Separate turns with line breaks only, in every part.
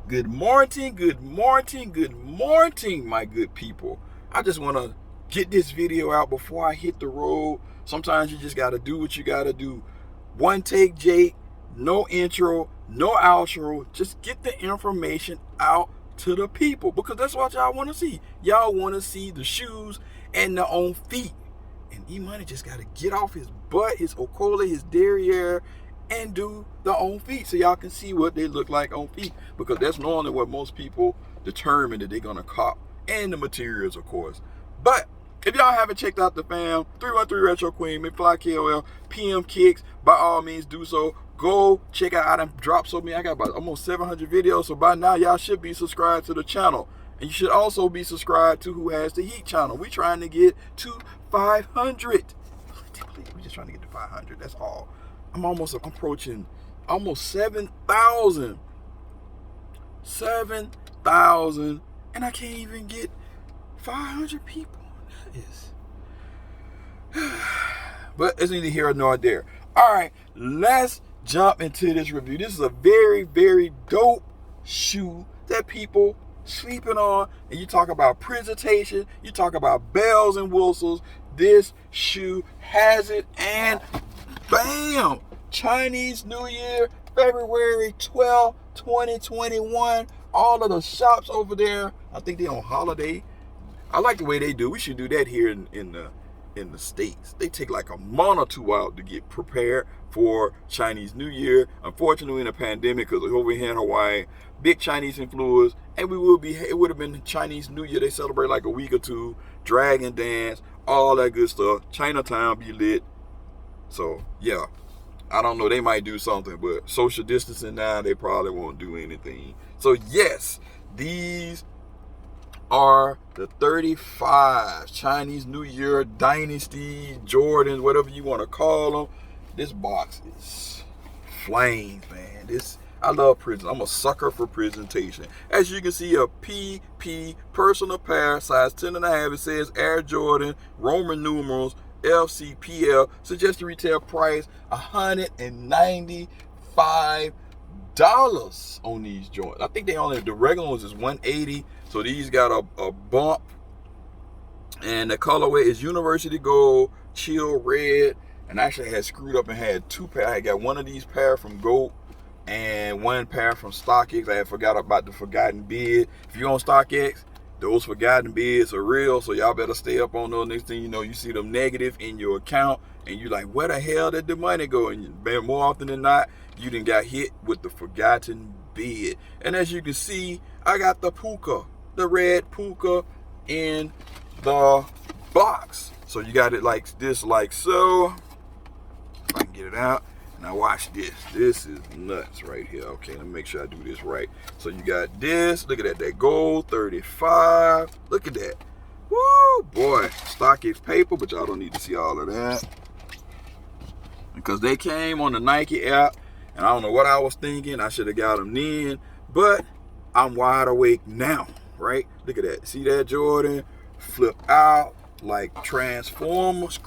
Good morning, good morning, good morning, my good people. I just want to get this video out before I hit the road. Sometimes you just got to do what you got to do. One take, Jake, no intro, no outro. Just get the information out to the people because that's what y'all want to see. Y'all want to see the shoes and their own feet. And E-Money just got to get off his butt, his Okola, his derriere, and do their own feet so y'all can see what they look like on feet, because that's normally what most people determine that they're gonna cop, and the materials, of course. But if y'all haven't checked out the fam, 313 Retro Queen, McFlyKOF, PMKICKZ, by all means do so. Go check out. I done dropped so many. I got about almost 700 videos, so by now y'all should be subscribed to the channel. And you should also be subscribed to Who Has the Heat channel. We trying to get to 500. We just trying to get to 500, that's all. I'm approaching almost 7,000. 7,000, and I can't even get 500 people. That is, but it's neither here nor there. All right, let's jump into this review. This is a very, very dope shoe that people sleeping on. And you talk about presentation, you talk about bells and whistles. This shoe has it, and bam! Chinese New Year, February 12th, 2021. All of the shops over there, I think they're on holiday. I like the way they do. We should do that here in the States. They take like a month or two out to get prepared for Chinese New Year. Unfortunately, in a pandemic, because over here in Hawaii, big Chinese influence, and it would have been Chinese New Year. They celebrate like a week or two, dragon dance, all that good stuff. Chinatown be lit. So yeah, I don't know, they might do something, but social distancing now, they probably won't do anything. So yes, these are the 35 Chinese New Year Dynasties, Jordans, whatever you want to call them. This box is flames, man. I love prison. I'm a sucker for presentation. As you can see, a PP personal pair, size 10.5. It says Air Jordan, Roman numerals, LCPL. Suggested retail price $195 on these joints. I think the regular ones is $180. So these got a bump, and the colorway is University Gold, Chill Red, and I actually had screwed up and had two pair. I got one of these pair from Gold and one pair from StockX. I had forgot about the forgotten bid. If you're on StockX, those forgotten bids are real, so y'all better stay up on those. Next thing you know, you see them negative in your account, and you're like, where the hell did the money go? And more often than not, you done got hit with the forgotten bid. And as you can see, I got the puka, the red puka in the box. So you got it like this, like so. If I can get it out. Now watch this. This is nuts right here. Okay, let me make sure I do this right. So you got this. Look at that gold 35. Look at that. Woo, boy. StockX paper, but y'all don't need to see all of that, because they came on the Nike app, and I don't know what I was thinking. I should have got them then, but I'm wide awake now, right? Look at that. See that Jordan? Flip out like Transformers.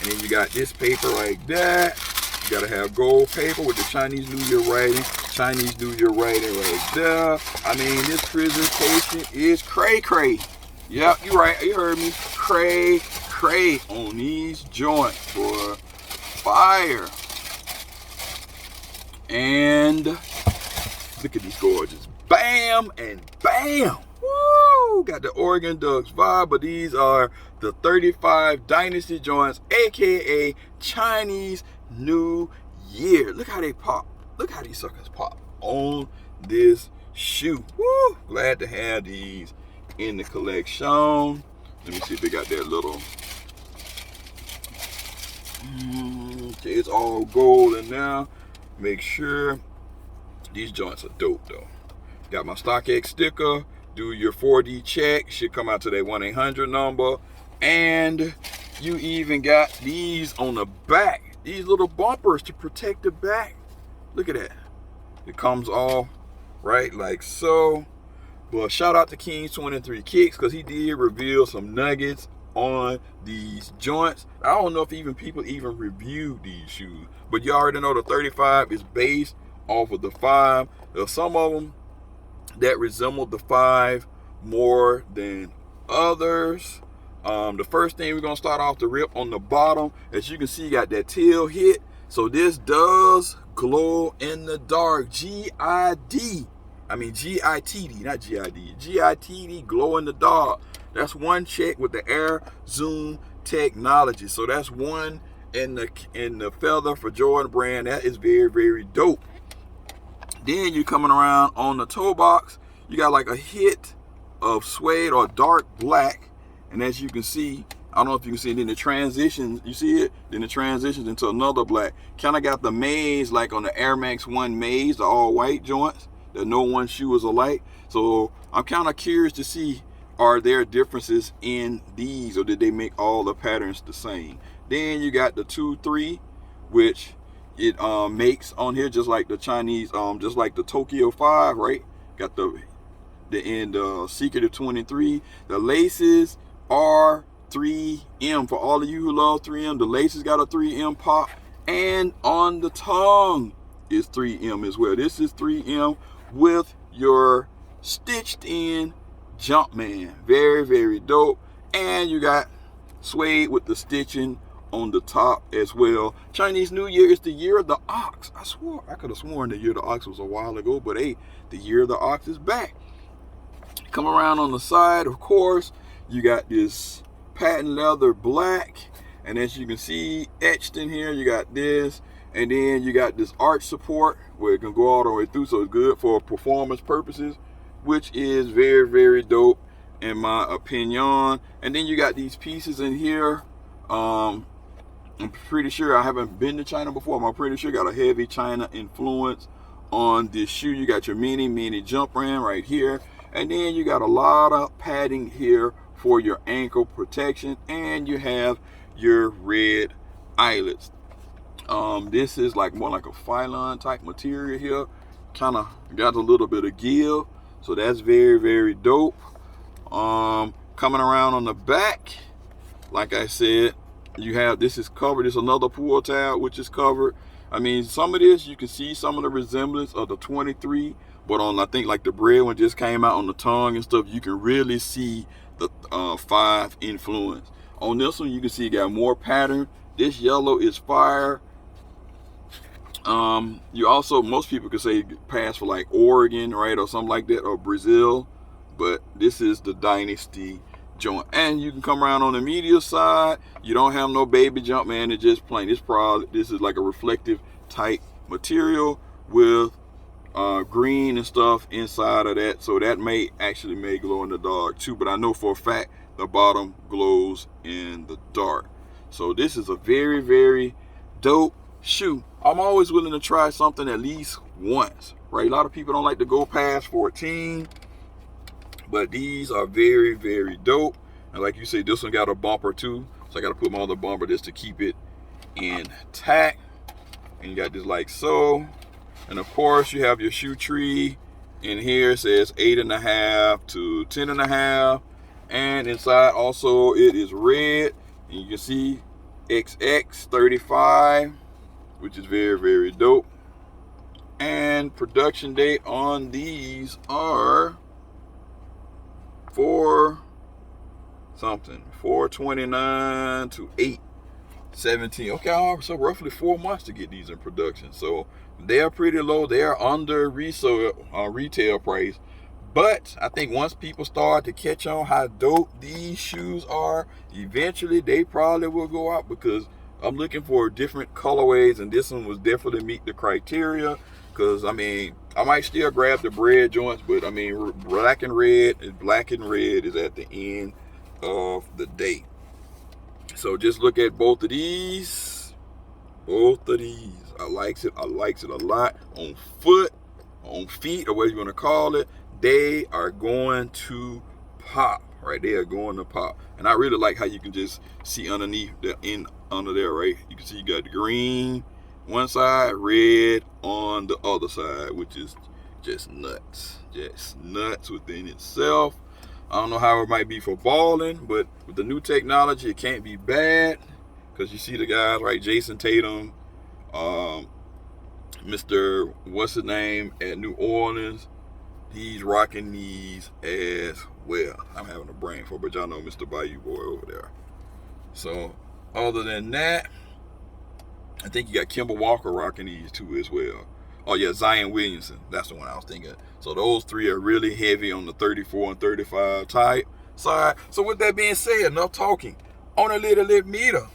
And then you got this paper like that. You gotta have gold paper with the Chinese New Year writing. Chinese New Year writing right there. I mean, this presentation is cray-cray. Yep, you're right. You heard me. Cray-cray on these joints for fire. And look at these gorgeous. Bam and bam. Woo! Got the Oregon Ducks vibe, but these are the 35 Dynasty joints, aka Chinese New Year. Look how they pop. Look how these suckers pop on this shoe. Woo! Glad to have these in the collection. Let me see if they got that little. Okay, it's all gold in now. Make sure these joints are dope though. Got my StockX sticker. Do your 4D check. Should come out to that 1-800 number. And you even got these on the back. These little bumpers to protect the back. Look at that. It comes off right like so. Well, shout out to Kings23Kicks, because he did reveal some nuggets on these joints. I don't know if people even review these shoes, but you already know the 35 is based off of the 5. There are some of them that resemble the 5 more than others. The first thing we're going to start off the rip on the bottom, as you can see, you got that teal hit. So this does glow in the dark. G-I-T-D, not G-I-D. G-I-T-D, glow in the dark. That's one check with the air zoom technology. So that's one in the feather for Jordan brand. That is very, very dope. Then you're coming around on the toe box. You got like a hit of suede or dark black. And as you can see, I don't know if you can see it in the transitions. You see it? Then it transitions into another black. Kind of got the maze like on the Air Max 1 maze, the all white joints, that no one shoe is alike. So I'm kind of curious to see, are there differences in these, or did they make all the patterns the same? Then you got the 2-3, which it makes on here just like the Chinese, just like the Tokyo 5, right? Got the end secretive 23. The laces are 3M. For all of you who love 3M, the laces got a 3M pop, and on the tongue is 3M as well. This is 3M with your stitched in Jumpman. Very, very dope. And you got suede with the stitching on the top as well. Chinese New Year is the year of the ox. I could have sworn the year of the ox was a while ago, but hey, the year of the ox is back. Come around on the side, of course, you got this patent leather black, and as you can see etched in here, you got this, and then you got this arch support where it can go all the way through, so it's good for performance purposes, which is very, very dope in my opinion. And then you got these pieces in here. I'm pretty sure, I haven't been to China before, but I'm pretty sure got a heavy China influence on this shoe. You got your mini jump ram right here, and then you got a lot of padding here for your ankle protection, and you have your red eyelets. This is like more like a phylon type material here, kind of got a little bit of give, so that's very, very dope. Coming around on the back, like I said, you have, this is covered. It's another pull tab which is covered. I mean, some of this you can see some of the resemblance of the 23, but on, I think like the bread one just came out on the tongue and stuff, you can really see the 5 influence. On this one, you can see you got more pattern. This yellow is fire. You also, most people could say pass for like Oregon, right, or something like that, or Brazil, but this is the Dynasty joint. And you can come around on the medial side. You don't have no baby jump, man. It's just plain. This is like a reflective type material with green and stuff inside of that, so that may glow in the dark too, but I know for a fact the bottom glows in the dark. So this is a very, very dope shoe. I'm always willing to try something at least once, right? A lot of people don't like to go past 14, but these are very, very dope. And like you say, this one got a bumper too, so I got to put my other bumper just to keep it intact. And you got this like so. And of course, you have your shoe tree in here. It says 8.5 to 10.5. And inside also it is red. And you can see XX 35, which is very, very dope. And production date on these are 4/29 to 8/17. Okay, so roughly 4 months to get these in production. So they are pretty low. They are under retail price. But I think once people start to catch on how dope these shoes are, eventually they probably will go out, because I'm looking for different colorways, and this one was definitely meet the criteria. Because I mean, I might still grab the bread joints, but I mean, black and red is at the end of the day. So just look at both of these. I likes it a lot. On foot, on feet, or whatever you want to call it, they are going to pop, right? They are going to pop. And I really like how you can just see underneath under there, right? You can see you got the green one side, red on the other side, which is just nuts within itself. I don't know how it might be for balling, but with the new technology, it can't be bad, because you see the guys, right? Jason Tatum, Mr. What's his name at New Orleans, he's rocking these as well. I'm having a brain for, but y'all know Mr. Bayou Boy over there. So other than that, I think you got Kimber Walker rocking these too as well. Oh yeah, Zion Williamson, that's the one I was thinking. So those three are really heavy on the 34 and 35 type side. So with that being said, enough talking. On a little meter,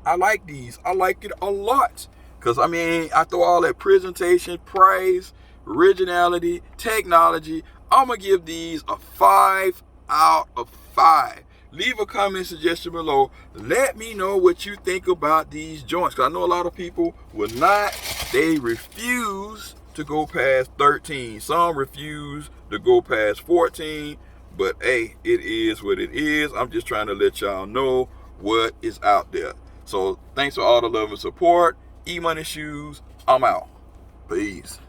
I like these. I like it a lot. Because, I mean, I throw all that presentation, price, originality, technology. I'm going to give these a 5 out of 5. Leave a comment suggestion below. Let me know what you think about these joints. Because I know a lot of people will not. They refuse to go past 13. Some refuse to go past 14. But, hey, it is what it is. I'm just trying to let y'all know what is out there. So, thanks for all the love and support. Emoneyshoes, I'm out. Peace.